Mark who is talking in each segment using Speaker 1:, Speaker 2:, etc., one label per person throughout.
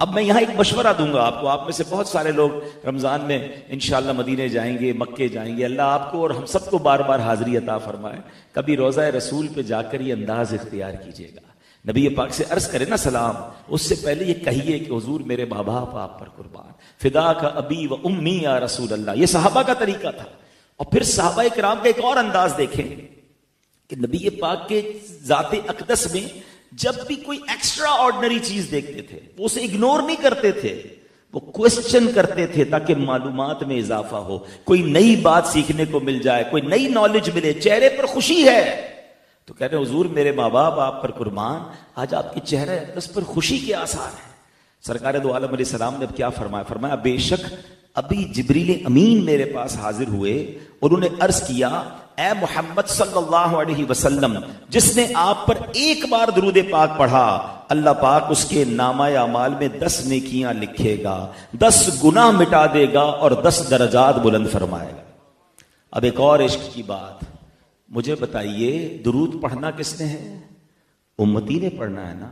Speaker 1: اب میں یہاں ایک مشورہ دوں گا آپ کو. آپ میں سے بہت سارے لوگ رمضان میں انشاءاللہ مدینے جائیں گے, مکے جائیں گے. اللہ آپ کو اور ہم سب کو بار بار حاضری عطا فرمائے. کبھی روضہ رسول پہ جا کر یہ انداز اختیار کیجیے گا, نبی پاک سے عرض کرے نا سلام, اس سے پہلے یہ کہیے کہ حضور میرے ماں باپ آپ پر قربان, فدا کا ابی و امی یا رسول اللہ. یہ صحابہ کا طریقہ تھا. اور پھر صحابہ کرام کا ایک اور انداز دیکھیں کہ نبی پاک کے ذات اقدس میں جب بھی کوئی ایکسٹرا آرڈنری چیز دیکھتے تھے وہ اسے اگنور نہیں کرتے تھے, وہ کوسچن کرتے تھے تاکہ معلومات میں اضافہ ہو, کوئی نئی بات سیکھنے کو مل جائے, کوئی نئی نالج ملے. چہرے پر خوشی ہے تو کہتے ہیں حضور میرے ماں باپ آپ پر قربان, آج آپ کے چہرے اقدس پر خوشی کے آثار ہیں. سرکار دو عالم علیہ السلام نے اب کیا فرمایا؟ فرمایا بے شک ابھی جبریل امین میرے پاس حاضر ہوئے, انہوں نے عرض کیا اے محمد صلی اللہ علیہ وسلم, جس نے آپ پر ایک بار درود پاک پڑھا اللہ پاک اس کے نامہ اعمال میں 10 نیکیاں لکھے گا, 10 گناہ مٹا دے گا اور 10 درجات بلند فرمائے گا. اب ایک اور عشق کی بات, مجھے بتائیے درود پڑھنا کس نے ہے؟ امتی نے پڑھنا ہے نا.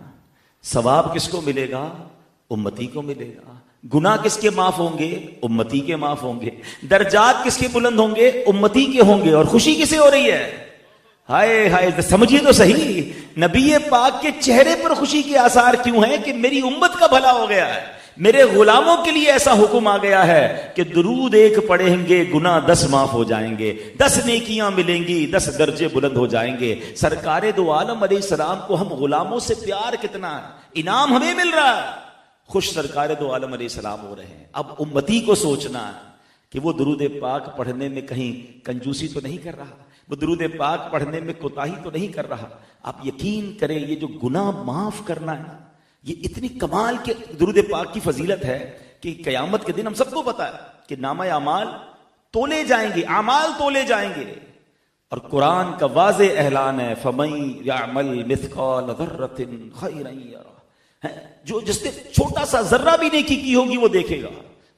Speaker 1: ثواب کس کو ملے گا؟ امتی کو ملے گا. گناہ کس کے معاف ہوں گے؟ امتی کے معاف ہوں گے. درجات کس کے بلند ہوں گے؟ امتی کے ہوں گے. اور خوشی کسے ہو رہی ہے؟ ہائے ہائے, سمجھیے تو صحیح, نبی پاک کے چہرے پر خوشی کے آثار کیوں ہیں؟ کہ میری امت کا بھلا ہو گیا ہے, میرے غلاموں کے لیے ایسا حکم آ گیا ہے کہ درود ایک پڑھیں گے گناہ 10 معاف ہو جائیں گے, 10 نیکیاں ملیں گی, 10 درجے بلند ہو جائیں گے. سرکار دو عالم علیہ السلام کو ہم غلاموں سے پیار کتنا ہے, انعام ہمیں مل رہا ہے, خوش سرکار دو عالم علیہ السلام ہو رہے ہیں. اب امتی کو سوچنا ہے کہ وہ درود پاک پڑھنے میں کہیں کنجوسی تو نہیں کر رہا, وہ درود پاک پڑھنے میں کوتاہی تو نہیں کر رہا. آپ یقین کریں یہ جو گناہ معاف کرنا ہے نا, یہ اتنی کمال کے درود پاک کی فضیلت ہے کہ قیامت کے دن ہم سب کو پتا ہے کہ نامہ اعمال تولے جائیں گے, اعمال تولے جائیں گے. اور قرآن کا واضح اعلان ہے فَمَن يَعْمَلْ مِثْقَالَ ذَرَّةٍ خَيْرًا يَرَهُ, جو جس نے چھوٹا سا ذرہ بھی نیکی کی ہوگی وہ دیکھے گا.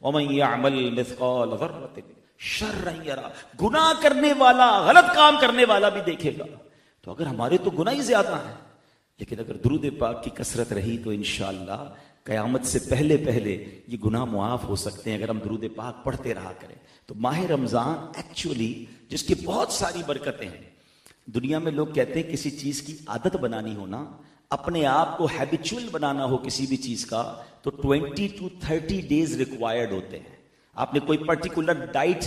Speaker 1: وَمَن يَعْمَلْ مِثْقَالَ ذَرَّةٍ شَرًّا يَرَهُ, گناہ کرنے والا, غلط کام کرنے والا بھی دیکھے گا. تو اگر ہمارے تو گناہ ہی زیادہ ہیں, لیکن اگر درود پاک کی کثرت رہی تو انشاءاللہ قیامت سے پہلے یہ گناہ معاف ہو سکتے ہیں اگر ہم درود پاک پڑھتے رہا کریں. تو ماہ رمضان ایکچولی جس کی بہت ساری برکتیں ہیں, دنیا میں لوگ کہتے ہیں کسی چیز کی عادت بنانی ہونا, اپنے آپ کو ہیبیچول بنانا ہو کسی بھی چیز کا, تو 20 to 30 ڈیز ریکوائرڈ ہوتے ہیں. آپ نے کوئی پرٹیکولر ڈائٹ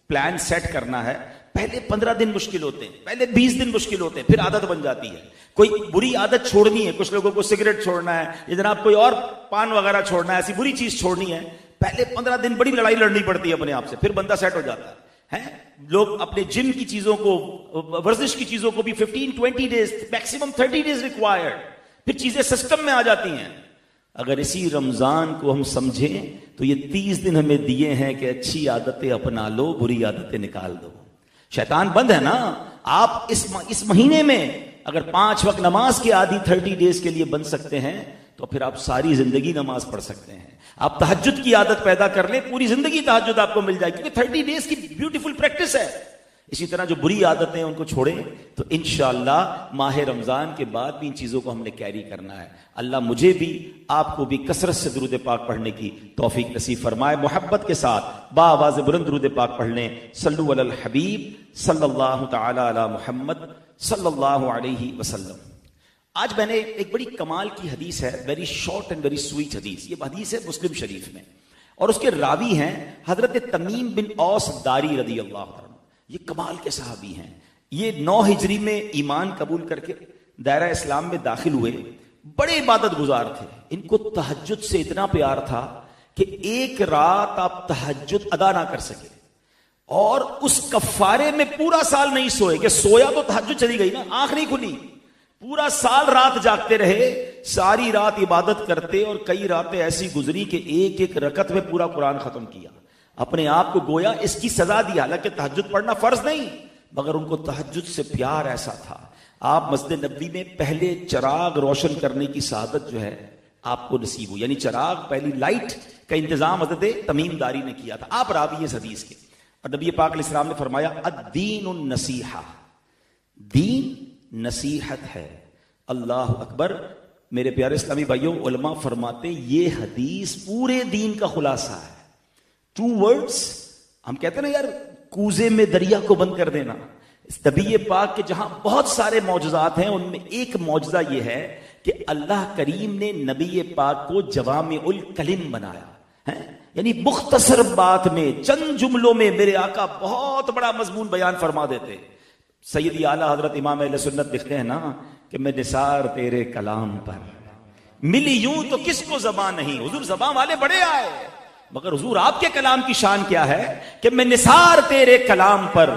Speaker 1: پلان سیٹ کرنا ہے, پہلے 15 دن مشکل ہوتے ہیں, پہلے 20 دن مشکل ہوتے ہیں, پھر عادت بن جاتی ہے. کوئی بری عادت چھوڑنی ہے, کچھ لوگوں کو سگریٹ چھوڑنا ہے, یا جناب کوئی اور پان وغیرہ چھوڑنا ہے, ایسی بری چیز چھوڑنی ہے, پہلے 15 دن بڑی لڑائی لڑنی پڑتی ہے اپنے آپ سے, پھر بندہ سیٹ ہو جاتا ہے. لوگ اپنے جم کی چیزوں کو, ورزش کی چیزوں کو بھی 15-20 ڈیز, میکسیمم 30 ڈیز ریکوائرڈ, پھر چیزیں سسٹم میں آ جاتی ہیں. اگر اسی رمضان کو ہم سمجھیں تو یہ 30 دن ہمیں دیے ہیں کہ اچھی عادتیں اپنا لو, بری عادتیں نکال دو. شیطان بند ہے نا. آپ اس مہینے میں اگر 5 وقت نماز کے عادی 30 ڈیز کے لیے بن سکتے ہیں تو پھر آپ ساری زندگی نماز پڑھ سکتے ہیں. آپ تہجد کی عادت پیدا کر لیں, پوری زندگی تہجد آپ کو مل جائے, کیونکہ 30 ڈیز کی بیوٹیفل پریکٹس ہے. اسی طرح جو بری عادتیں ان کو چھوڑیں تو انشاءاللہ ماہ رمضان کے بعد بھی ان چیزوں کو ہم نے کیری کرنا ہے. اللہ مجھے بھی آپ کو بھی کثرت سے درود پاک پڑھنے کی توفیق نصیب فرمائے. محبت کے ساتھ با آواز بلند درود پاک پڑھ لیں. صلو علی الحبیب صلی اللہ تعالی علی محمد صلی اللہ علیہ وسلم. آج میں نے ایک بڑی کمال کی حدیث ہے, very short and very sweet حدیث. یہ حدیث ہے مسلم شریف میں, اور اس کے راوی ہیں حضرت تمیم بن اوس داری رضی اللہ عنہ. یہ کمال کے صحابی ہیں. یہ 9 ہجری میں ایمان قبول کر کے دائرہ اسلام میں داخل ہوئے. بڑے عبادت گزار تھے. ان کو تہجد سے اتنا پیار تھا کہ ایک رات آپ تہجد ادا نہ کر سکے, اور اس کفارے میں پورا سال نہیں سوئے. کہ سویا تو تہجد چلی گئی نا, آنکھ نہیں کھلی, پورا سال رات جاگتے رہے, ساری رات عبادت کرتے, اور کئی راتیں ایسی گزری کہ ایک ایک رکعت میں پورا قرآن ختم کیا. اپنے آپ کو گویا اس کی سزا دی, حالانکہ تہجد پڑھنا فرض نہیں, مگر ان کو تہجد سے پیار ایسا تھا. آپ مسجد نبوی میں پہلے چراغ روشن کرنے کی سعادت جو ہے آپ کو نصیب ہو, یعنی چراغ پہلی لائٹ کا انتظام حضرت تمیم داری نے کیا تھا. آپ راوی اس حدیث کے, اور نبی پاک علیہ السلام نے فرمایا الدین النصیحہ, دین نصیحت ہے. اللہ اکبر. میرے پیارے اسلامی بھائیوں، علماء فرماتے ہیں یہ حدیث پورے دین کا خلاصہ ہے. 2 words. ہم کہتے ہیں نا یار کوزے میں دریا کو بند کر دینا. نبی پاک کے جہاں بہت سارے معجزات ہیں، ان میں ایک معجزہ یہ ہے کہ اللہ کریم نے نبی پاک کو جوامع الکلم بنایا ہے. یعنی مختصر بات میں، چند جملوں میں میرے آقا بہت بڑا مضمون بیان فرما دیتے. سیدی اعلیٰ حضرت امام اہل سنت لکھتے ہیں نا کہ میں نثار تیرے کلام پر، ملی یوں تو کس کو زبان نہیں. حضور زبان والے بڑے آئے، مگر حضور آپ کے کلام کی شان کیا ہے کہ میں نثار تیرے کلام پر،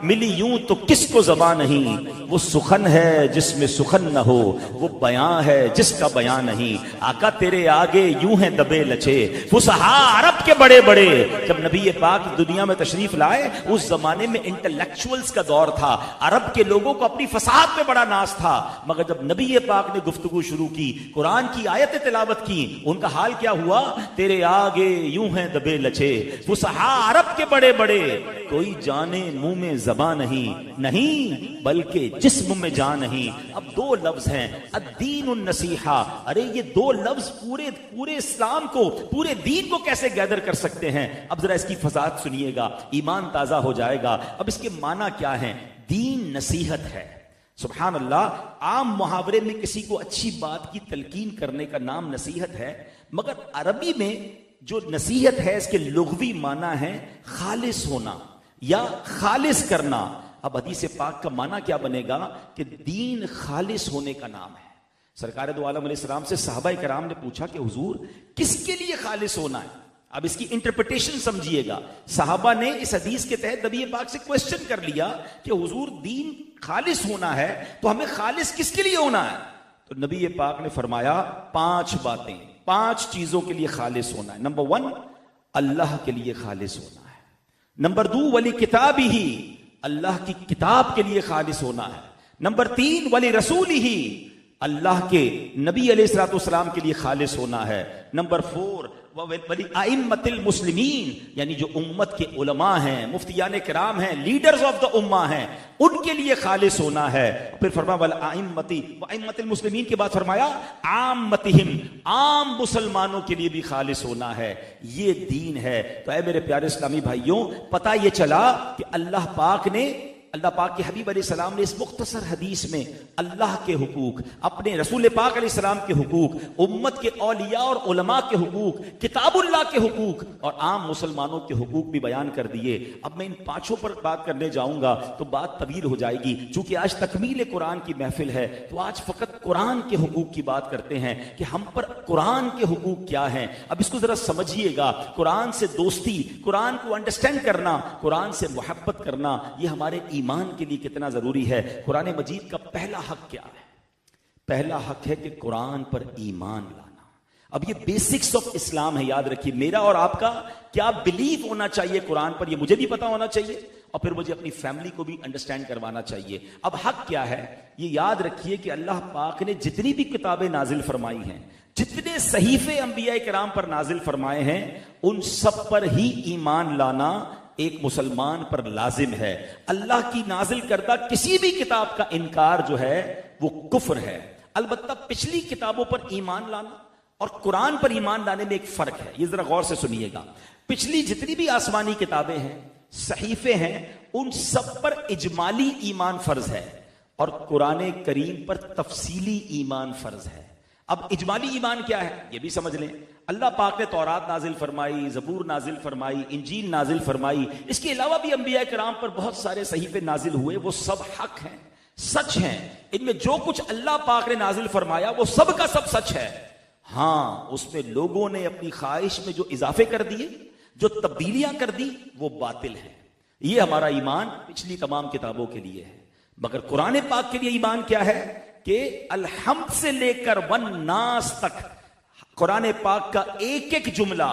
Speaker 1: ملی یوں تو کس کو زبان نہیں. وہ سخن ہے جس میں سخن نہ ہو، وہ بیان ہے جس کا بیان نہیں. آقا تیرے آگے یوں ہیں دبے لچے فصحاء عرب کے بڑے بڑے. جب نبی پاک دنیا میں تشریف لائے اس زمانے میں انٹلیکچوئلز کا دور تھا، عرب کے لوگوں کو اپنی فصاحت میں بڑا ناز تھا. مگر جب نبی پاک نے گفتگو شروع کی، قرآن کی آیت تلاوت کی، ان کا حال کیا ہوا؟ تیرے آگے یوں ہیں دبے لچے فصحاء عرب کے بڑے بڑے. کوئی جانے منہ میں زبان نہیں بلکہ جسم میں جان نہیں. اب 2 لفظ ہیں، الدین النصیحہ. ارے یہ 2 لفظ پورے اسلام کو، پورے دین کو کیسے گیدر کر سکتے ہیں؟ اب ذرا اس کی فضاحت سنیے گا، ایمان تازہ ہو جائے گا. اب اس کے معنی کیا ہیں؟ دین نصیحت ہے. سبحان اللہ. عام محاورے میں کسی کو اچھی بات کی تلقین کرنے کا نام نصیحت ہے، مگر عربی میں جو نصیحت ہے اس کے لغوی معنی ہے خالص ہونا یا خالص کرنا. اب حدیث پاک کا معنی کیا بنے گا کہ دین خالص ہونے کا نام ہے. سرکار دو عالم علیہ السلام سے صحابہ کرام نے پوچھا کہ حضور کس کے لیے خالص ہونا ہے؟ اب اس کی انٹرپریٹیشن سمجھیے گا. صحابہ نے اس حدیث کے تحت نبی پاک سے کوسچن کر لیا کہ حضور دین خالص ہونا ہے تو ہمیں خالص کس کے لیے ہونا ہے؟ تو نبی پاک نے فرمایا 5 باتیں، 5 چیزوں کے لیے خالص ہونا ہے. نمبر 1 اللہ کے لیے خالص ہونا ہے. نمبر 2 ولی کتابی ہی، اللہ کی کتاب کے لیے خالص ہونا ہے. نمبر 3 ولی رسول ہی، اللہ کے نبی علیہ الصلوۃ والسلام کے لیے خالص ہونا ہے. نمبر 4 ولی ائمۃ المسلمین، یعنی جو امت کے علماء ہیں، مفتیان کرام ہیں، لیڈرز آف دا امہ ہیں، ان کے لیے خالص ہونا ہے. پھر فرمایا وائمۃ المسلمین کے بعد فرمایا عامتہم، عام مسلمانوں کے لیے بھی خالص ہونا ہے. یہ دین ہے. تو اے میرے پیارے اسلامی بھائیوں، پتہ یہ چلا کہ اللہ پاک کے حبیب علیہ السلام نے اس مختصر حدیث میں اللہ کے حقوق، اپنے رسول پاک علیہ السلام کے حقوق، امت کے اولیاء اور علماء کے حقوق، کتاب اللہ کے حقوق اور عام مسلمانوں کے حقوق بھی بیان کر دیے. اب میں ان 5 پر بات کرنے جاؤں گا تو بات طویل ہو جائے گی. چونکہ آج تکمیل قرآن کی محفل ہے تو آج فقط قرآن کے حقوق کی بات کرتے ہیں کہ ہم پر قرآن کے حقوق کیا ہیں. اب اس کو ذرا سمجھیے گا. قرآن سے دوستی، قرآن کو انڈرسٹینڈ کرنا، قرآن سے محبت کرنا، یہ ہمارے ایمان کے لیے کتنا ضروری ہے. قرآن مجید کا پہلا حق کیا ہے؟ پہلا حق ہے کہ قرآن پر ایمان لانا. اب یہ بیسکس آف اسلام ہے، یاد رکھیے. میرا اور آپ کا کیا بلیف ہونا چاہیے قرآن پر، یہ مجھے بھی پتا ہونا چاہیے اور پھر مجھے اپنی فیملی کو بھی انڈرسٹینڈ کروانا چاہیے. اب حق کیا ہے یہ یاد رکھیے کہ اللہ پاک نے جتنی بھی کتابیں نازل فرمائی ہیں، جتنے صحیفے انبیاء کرام پر نازل فرمائے ہیں، ان سب پر ہی ایمان لانا ایک مسلمان پر لازم ہے. اللہ کی نازل کردہ کسی بھی کتاب کا انکار جو ہے وہ کفر ہے. البتہ پچھلی کتابوں پر ایمان لانا اور قرآن پر ایمان لانے میں ایک فرق ہے. یہ ذرا غور سے سنیے گا. پچھلی جتنی بھی آسمانی کتابیں ہیں، صحیفے ہیں، ان سب پر اجمالی ایمان فرض ہے اور قرآن کریم پر تفصیلی ایمان فرض ہے. اب اجمالی ایمان کیا ہے یہ بھی سمجھ لیں. اللہ پاک نے تورات نازل فرمائی، زبور نازل فرمائی، انجیل نازل فرمائی. اس کے علاوہ بھی انبیاء کرام پر بہت سارے صحیفے نازل ہوئے. وہ سب حق ہیں، سچ ہیں. ان میں جو کچھ اللہ پاک نے نازل فرمایا وہ سب کا سب سچ ہے. ہاں، اس میں لوگوں نے اپنی خواہش میں جو اضافے کر دیے، جو تبدیلیاں کر دی، وہ باطل ہیں. یہ ہمارا ایمان پچھلی تمام کتابوں کے لیے ہے. مگر قرآن پاک کے لیے ایمان کیا ہے کہ الحمد سے لے کر والناس تک قرآن پاک کا ایک ایک جملہ،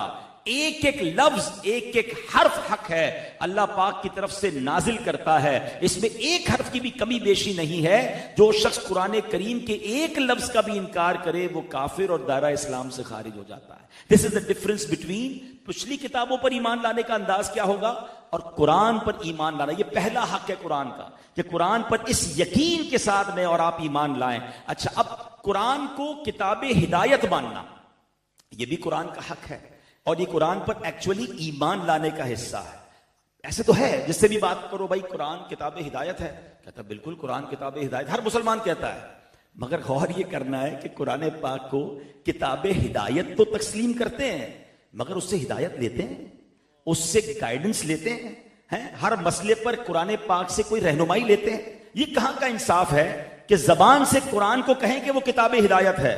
Speaker 1: ایک ایک لفظ، ایک ایک حرف حق ہے. اللہ پاک کی طرف سے نازل کرتا ہے. اس میں ایک حرف کی بھی کمی بیشی نہیں ہے. جو شخص قرآن کریم کے ایک لفظ کا بھی انکار کرے وہ کافر اور دائرہ اسلام سے خارج ہو جاتا ہے. دس از دا ڈفرنس بٹوین پچھلی کتابوں پر ایمان لانے کا انداز کیا ہوگا اور قرآن پر ایمان لانا. یہ پہلا حق ہے قرآن کا کہ قرآن پر اس یقین کے ساتھ میں اور آپ ایمان لائیں. اچھا، اب قرآن کو کتاب ہدایت ماننا یہ بھی قرآن کا حق ہے، اور یہ قرآن پر ایکچولی ایمان لانے کا حصہ ہے۔ ایسے تو ہے جس سے بھی بات کرو بھائی قرآن کتاب ہدایت ہے، کہتا بالکل قرآن کتاب ہدایت، ہر مسلمان کہتا ہے، مگر غور یہ کرنا ہے کہ قرآن پاک کو کتاب ہدایت تو تسلیم کرتے ہیں، مگر اس سے ہدایت لیتے ہیں، اس سے گائیڈنس لیتے ہیں، ہر مسئلے پر قرآن پاک سے کوئی رہنمائی لیتے ہیں؟ یہ کہاں کا انصاف ہے کہ زبان سے قرآن کو کہیں کہ وہ کتاب ہدایت ہے،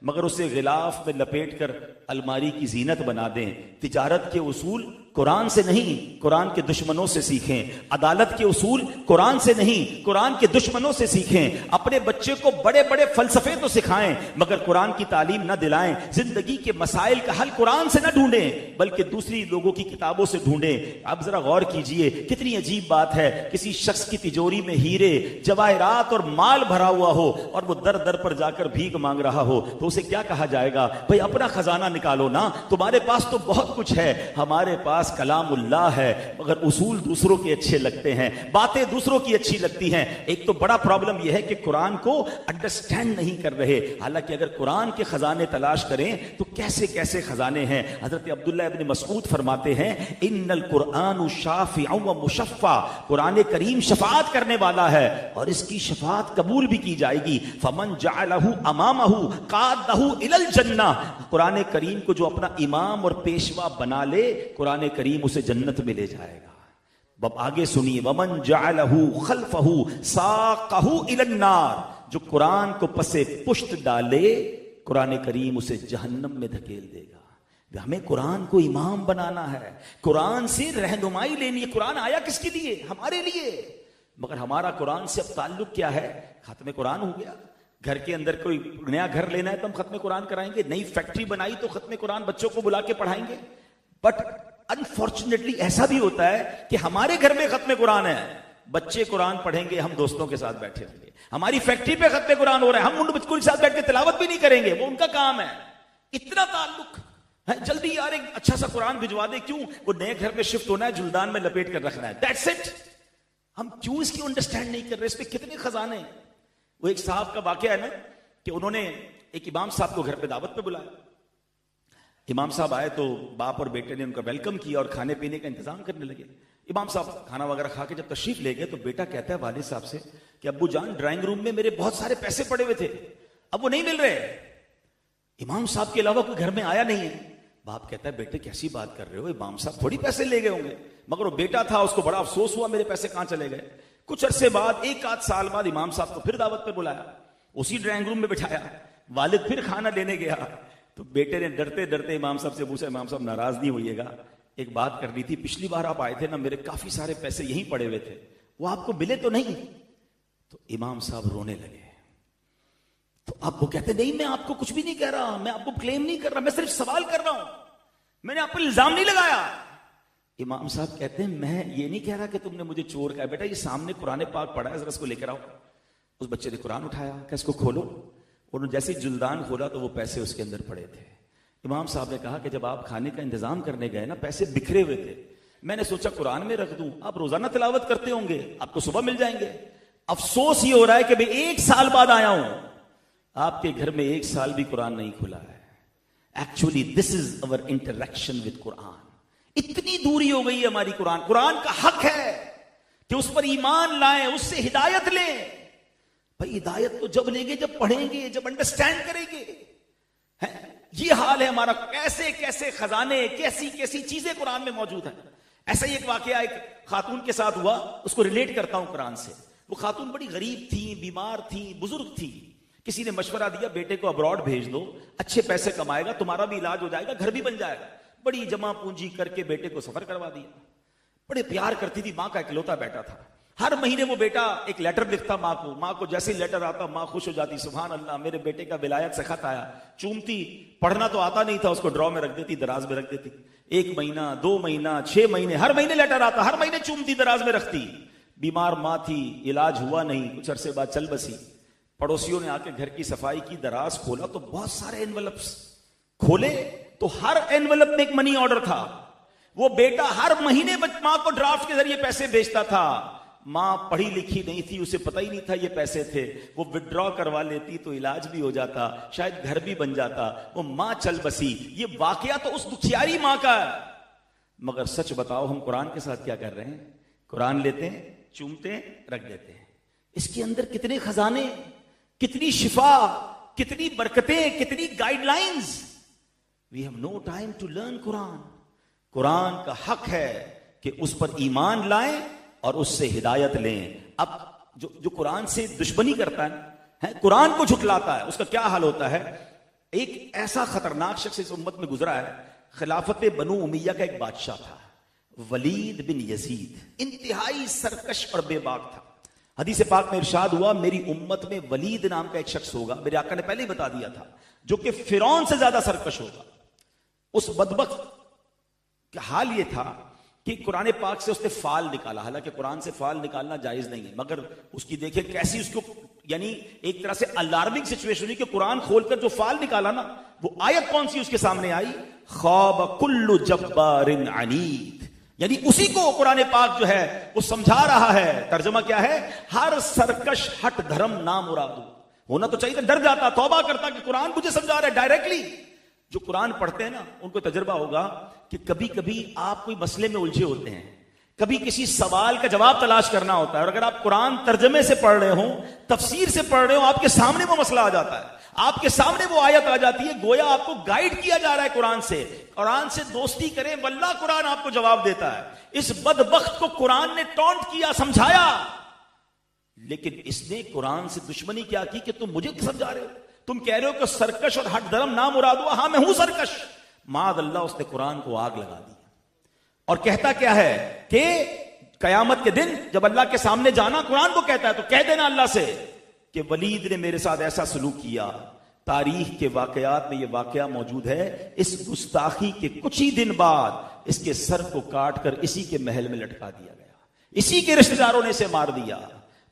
Speaker 1: مگر اسے غلاف میں لپیٹ کر الماری کی زینت بنا دیں؟ تجارت کے اصول قرآن سے نہیں قرآن کے دشمنوں سے سیکھیں، عدالت کے اصول قرآن سے نہیں قرآن کے دشمنوں سے سیکھیں، اپنے بچے کو بڑے بڑے فلسفے تو سکھائیں مگر قرآن کی تعلیم نہ دلائیں، زندگی کے مسائل کا حل قرآن سے نہ ڈھونڈیں بلکہ دوسری لوگوں کی کتابوں سے ڈھونڈیں۔ اب ذرا غور کیجئے کتنی عجیب بات ہے، کسی شخص کی تجوری میں ہیرے جواہرات اور مال بھرا ہوا ہو اور وہ در در پر جا کر بھیک مانگ رہا ہو تو اسے کیا کہا جائے گا؟ بھئی اپنا خزانہ نکالو نا، تمہارے پاس تو بہت کچھ ہے، ہمارے پاس کلام اللہ ہے مگر اصول دوسروں کے اچھے لگتے ہیں، باتیں دوسروں کی اچھی لگتی ہیں۔ ایک تو بڑا پرابلم یہ ہے کہ قرآن کو انڈرسٹینڈ نہیں کر رہے، حالانکہ اگر قرآن کے خزانے تلاش کریں تو کیسے کیسے خزانے ہیں۔ حضرت عبداللہ ابن مسعود فرماتے ہیں ان القرآن شافع و مشفع، قرآن کریم شفاعت کرنے والا ہے اور اس کی شفاعت قبول بھی کی جائے گی۔ فمن جعلہ امامہ قادہ الی الجنہ، قرآن کریم کو جو اپنا امام اور پیشوا بنا لے قرآن کریم اسے جنت میں لے جائے گا۔ اب آگے سنیے ومن جعلہ خلفہ ساقہ الی النار، جو قرآن کو پسے پشت ڈالے قرآن کریم اسے جہنم میں دھکیل دے گا۔ ہمیں قرآن کو امام بنانا ہے، قرآن سے رہنمائی لینی ہے۔ قرآن آیا کس کے لیے؟ ہمارے لیے، مگر ہمارا قرآن سے اب تعلق کیا ہے؟ ختم قرآن ہو گیا، گھر کے اندر کوئی نیا گھر لینا ہے تو ہم ختم قرآن کرائیں گے، نئی فیکٹری بنائی تو ختم قرآن بچوں کو بلا کے پڑھائیں گے۔ بٹ انفارچونیٹلی ایسا بھی ہوتا ہے کہ ہمارے گھر میں ختم قرآن ہے، بچے قرآن پڑھیں گے، ہم دوستوں کے ساتھ بیٹھے ہوں گے، ہماری فیکٹری پہ ختم قرآن ہو رہا ہے، ہم ان بچوں کے ساتھ بیٹھ کے تلاوت بھی نہیں کریں گے، وہ ان کا کام ہے۔ اتنا تعلق ہے، جلدی یار ایک اچھا سا قرآن بھجوا دے، کیوں؟ وہ نئے گھر میں شفٹ ہونا ہے، جلدان میں لپیٹ کر رکھنا ہے، دیٹس اٹ۔ ہم کیوں اس کی انڈرسٹینڈ نہیں کر رہے؟ اس پہ کتنے خزانے ہیں۔ وہ ایک صاحب کا واقعہ ہے نا کہ انہوں نے ایک امام صاحب کو گھر پہ دعوت پہ بلایا، امام صاحب آئے تو باپ اور بیٹے نے ان کا ویلکم کیا اور کھانے پینے کا انتظام کرنے لگے۔ امام صاحب کھانا وغیرہ کھا کے جب تشریف لے گئے تو بیٹا کہتا ہے والد صاحب سے کہ ابو جان ڈرائنگ روم میں میرے بہت سارے پیسے پڑے ہوئے تھے، اب وہ نہیں مل رہے، امام صاحب کے علاوہ کوئی گھر میں آیا نہیں ہے۔ باپ کہتا ہے بیٹے کیسی بات کر رہے ہو، امام صاحب تھوڑی پیسے لے گئے ہوں گے، مگر وہ بیٹا تھا، اس کو بڑا افسوس ہوا میرے پیسے کہاں چلے گئے۔ کچھ عرصے بعد ایک آدھ سال بعد امام صاحب کو پھر دعوت پہ بلایا، اسی ڈرائنگ روم میں بٹھایا، والد پھر کھانا لینے گیا تو بیٹے نے ڈرتے ڈرتے امام صاحب سے پوچھا امام صاحب ناراض نہیں ہوئیے گا، ایک بات کرنی تھی، پچھلی بار آپ آئے تھے نا میرے کافی سارے پیسے یہیں پڑے ہوئے تھے، وہ آپ کو ملے تو نہیں؟ تو امام صاحب رونے لگے۔ تو اب وہ کہتے نہیں میں آپ کو کچھ بھی نہیں کہہ رہا، میں آپ کو کلیم نہیں کر رہا، میں صرف سوال کر رہا ہوں، میں نے آپ پر الزام نہیں لگایا۔ امام صاحب کہتے ہیں میں یہ نہیں کہہ رہا کہ تم نے مجھے چور کہا، بیٹا یہ سامنے قرآن پاک پڑھا ہے، ذرا اس کو لے کر آؤ۔ اس بچے نے قرآن اٹھایا کہ اس کو کھولو، انہوں نے جیسے جلدان کھولا تو وہ پیسے اس کے اندر پڑے تھے۔ امام صاحب نے کہا کہ جب آپ کھانے کا انتظام کرنے گئے نا پیسے بکھرے ہوئے تھے، میں نے سوچا قرآن میں رکھ دوں، آپ روزانہ تلاوت کرتے ہوں گے، آپ کو صبح مل جائیں گے۔ افسوس یہ ہو رہا ہے کہ میں 1 سال بعد آیا ہوں، آپ کے گھر میں 1 سال بھی قرآن نہیں کھلا ہے۔ Actually this is over interaction with Quran. اتنی دوری ہو گئی ہے ہماری قرآن کا حق ہے کہ اس پر ایمان لائیں، اس سے ہدایت لیں۔ بھائی ہدایت تو جب لیں گے جب پڑھیں گے، جب انڈرسٹینڈ کریں گے۔ یہ حال ہے ہمارا، کیسے کیسے خزانے، کیسی کیسی چیزیں قرآن میں موجود ہیں۔ ایسا ہی ایک واقعہ ایک خاتون کے ساتھ ہوا، اس کو ریلیٹ کرتا ہوں قرآن سے۔ وہ خاتون بڑی غریب تھی، بیمار تھی، بزرگ تھی، کسی نے مشورہ دیا بیٹے کو ابراڈ بھیج دو، اچھے پیسے کمائے گا، تمہارا بھی علاج ہو جائے گا، گھر بھی بن جائے گا۔ بڑی جمع پونجی کر کے بیٹے کو سفر کروا دیا۔ بڑے پیار کرتی تھی، ماں کا اکلوتا بیٹا تھا، ہر مہینے وہ بیٹا ایک لیٹر لکھتا ماں کو جیسے لیٹر آتا ماں خوش ہو جاتی، سبحان اللہ میرے بیٹے کا ولایت سے خط آیا، چومتی، پڑھنا تو آتا نہیں تھا، اس کو ڈرا میں رکھ دیتی، دراز میں رکھ دیتی، 1 مہینہ 2 مہینہ 6 مہینے، ہر مہینے لیٹر آتا، ہر مہینے چومتی، دراز میں رکھتی۔ بیمار ماں تھی، علاج ہوا نہیں، کچھ عرصے بعد چل بسی۔ پڑوسیوں نے آ کے گھر کی صفائی کی، دراز کھولا تو بہت سارے انویلپس کھولے تو ہر انویلپ میں ایک منی آرڈر تھا۔ وہ بیٹا ہر مہینے ماں کو ڈرافٹ کے ذریعے پیسے بھیجتا تھا، ماں پڑھی لکھی نہیں تھی، اسے پتہ ہی نہیں تھا یہ پیسے تھے، وہ وڈرا کروا لیتی تو علاج بھی ہو جاتا، شاید گھر بھی بن جاتا، وہ ماں چل بسی۔ یہ واقعہ تو اس دکھیاری ماں کا ہے، مگر سچ بتاؤ ہم قرآن کے ساتھ کیا کر رہے ہیں؟ قرآن لیتے ہیں، چومتے ہیں، رکھ دیتے ہیں۔ اس کے اندر کتنے خزانے، کتنی شفا، کتنی برکتیں، کتنی guide lines. We have no time to learn قرآن۔ قرآن کا حق ہے کہ اس پر ایمان لائیں اور اس سے ہدایت لیں۔ اب جو قرآن سے دشمنی کرتا ہے، قرآن کو جھٹلاتا ہے، اس کا کیا حال ہوتا ہے؟ ایک ایسا خطرناک شخص اس امت میں گزرا ہے، خلافت بنو امیہ کا ایک بادشاہ تھا، ولید بن یزید، انتہائی سرکش اور بے باک تھا۔ حدیث پاک میں ارشاد ہوا میری امت میں ولید نام کا ایک شخص ہوگا، میرے آقا نے پہلے ہی بتا دیا تھا، جو کہ فرعون سے زیادہ سرکش ہوگا۔ اس بدبخت کا حال یہ تھا کہ قرآن پاک سے اس نے فال نکالا، حالانکہ قرآن سے فال نکالنا جائز نہیں ہے، مگر اس کی دیکھیں کیسی اس کو یعنی ایک طرح سے الارمنگ سچویشن ہوئی کہ قرآن کھول کر جو فال نکالا نا، وہ آیت کون سی اس کے سامنے آئی؟ خواب کل جبار عنید، یعنی اسی کو قرآن پاک جو ہے وہ سمجھا رہا ہے۔ ترجمہ کیا ہے؟ ہر سرکش ہٹ دھرم نامرادو، ہونا تو چاہیے ڈر جاتا، توبہ کرتا کہ قرآن مجھے سمجھا رہا ہے ڈائریکٹلی۔ جو قرآن پڑھتے ہیں نا ان کو تجربہ ہوگا کہ کبھی کبھی آپ کوئی مسئلے میں الجھے ہوتے ہیں، کبھی کسی سوال کا جواب تلاش کرنا ہوتا ہے، اور اگر آپ قرآن ترجمے سے پڑھ رہے ہوں، تفسیر سے پڑھ رہے ہوں، آپ کے سامنے وہ مسئلہ آ جاتا ہے، آپ کے سامنے وہ آیت آ جاتی ہے، گویا آپ کو گائیڈ کیا جا رہا ہے قرآن سے۔ قرآن سے دوستی کریں، واللہ قرآن آپ کو جواب دیتا ہے۔ اس بدبخت کو قرآن نے ٹونٹ کیا، سمجھایا، لیکن اس نے قرآن سے دشمنی کیا کی کہ تم مجھے سمجھا رہے ہو، تم کہہ رہے ہو کہ سرکش اور ہٹ دھرم نامراد ہوا، ہاں میں ہوں سرکش۔ معاذ اللہ، اس نے قرآن کو آگ لگا دی، اور کہتا کیا ہے کہ قیامت کے دن جب اللہ کے سامنے جانا، قرآن کو کہتا ہے تو کہہ دینا اللہ سے کہ ولید نے میرے ساتھ ایسا سلوک کیا۔ تاریخ کے واقعات میں یہ واقعہ موجود ہے، اس گستاخی کے کچھ ہی دن بعد اس کے سر کو کاٹ کر اسی کے محل میں لٹکا دیا گیا، اسی کے رشتہ داروں نے اسے مار دیا۔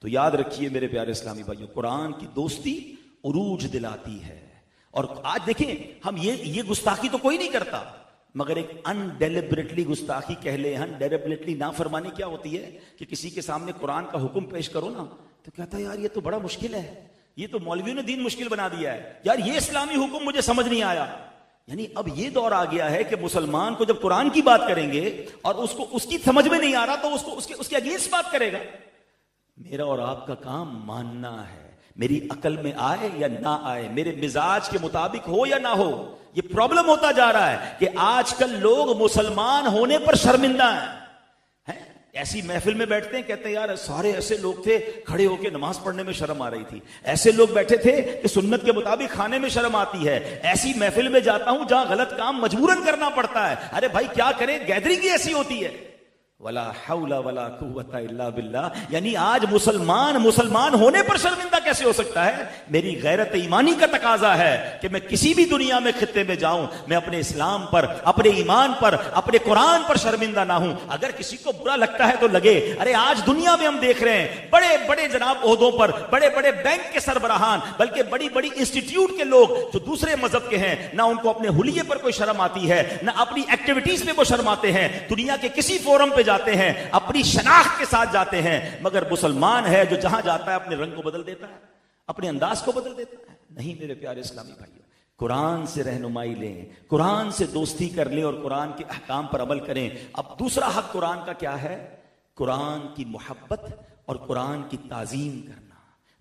Speaker 1: تو یاد رکھیے میرے پیارے اسلامی بھائیوں، قرآن کی دوستی عروج دلاتی ہے۔ اور آج دیکھیں ہم یہ گستاخی تو کوئی نہیں کرتا، مگر ایک انڈیلیبریٹلی گستاخی کہہ لیں، انڈیلیبریٹلی نافرمانی کیا ہوتی ہے کہ کسی کے سامنے قرآن کا حکم پیش کرو نا تو کہتا ہے یار یہ تو بڑا مشکل ہے، یہ تو مولویوں نے دین مشکل بنا دیا ہے، یار یہ اسلامی حکم مجھے سمجھ نہیں آیا۔ یعنی اب یہ دور آ گیا ہے کہ مسلمان کو جب قرآن کی بات کریں گے اور اس کو اس کی سمجھ میں نہیں آ رہا تو اس کے اگینسٹ بات کرے گا۔ میرا اور آپ کا کام ماننا ہے، میری عقل میں آئے یا نہ آئے، میرے مزاج کے مطابق ہو یا نہ ہو۔ یہ پرابلم ہوتا جا رہا ہے کہ آج کل لوگ مسلمان ہونے پر شرمندہ ہیں۔ ایسی محفل میں بیٹھتے ہیں، کہتے ہیں یار سارے ایسے لوگ تھے کھڑے ہو کے نماز پڑھنے میں شرم آ رہی تھی، ایسے لوگ بیٹھے تھے کہ سنت کے مطابق کھانے میں شرم آتی ہے، ایسی محفل میں جاتا ہوں جہاں غلط کام مجبوراً کرنا پڑتا ہے۔ ارے بھائی کیا کریں، گیدرنگ ہی ایسی ہوتی ہے۔ ولا حول ولا قوت الا باللہ، یعنی آج مسلمان ہونے پر شرمندہ کیسے ہو سکتا ہے؟ میری غیرت ایمانی کا تقاضا ہے کہ میں کسی بھی دنیا میں خطے میں جاؤں، میں اپنے اسلام پر، اپنے ایمان پر، اپنے قرآن پر شرمندہ نہ ہوں۔ اگر کسی کو برا لگتا ہے تو لگے۔ ارے آج دنیا میں ہم دیکھ رہے ہیں بڑے بڑے جناب عہدوں پر، بڑے بڑے بینک کے سربراہان، بلکہ بڑی بڑی انسٹیٹیوٹ کے لوگ جو دوسرے مذہب کے ہیں، نہ ان کو اپنے حلیے پر کوئی شرم آتی ہے، نہ اپنی ایکٹیویٹیز میں وہ شرماتے ہیں۔ دنیا کے کسی فورم پہ جاتے ہیں، اپنی شناخت کے ساتھ جاتے ہیں، مگر مسلمان ہے جو جہاں جاتا ہے اپنے رنگ کو بدل دیتا ہے، اپنے انداز کو بدل دیتا ہے۔ نہیں میرے پیارے اسلامی بھائیوں، قرآن سے رہنمائی لیں، قرآن سے دوستی کر لیں اور قرآن کے احکام پر عمل کریں۔ اب دوسرا حق قرآن کا کیا ہے؟ قرآن کی محبت اور قرآن کی تعظیم کرنا،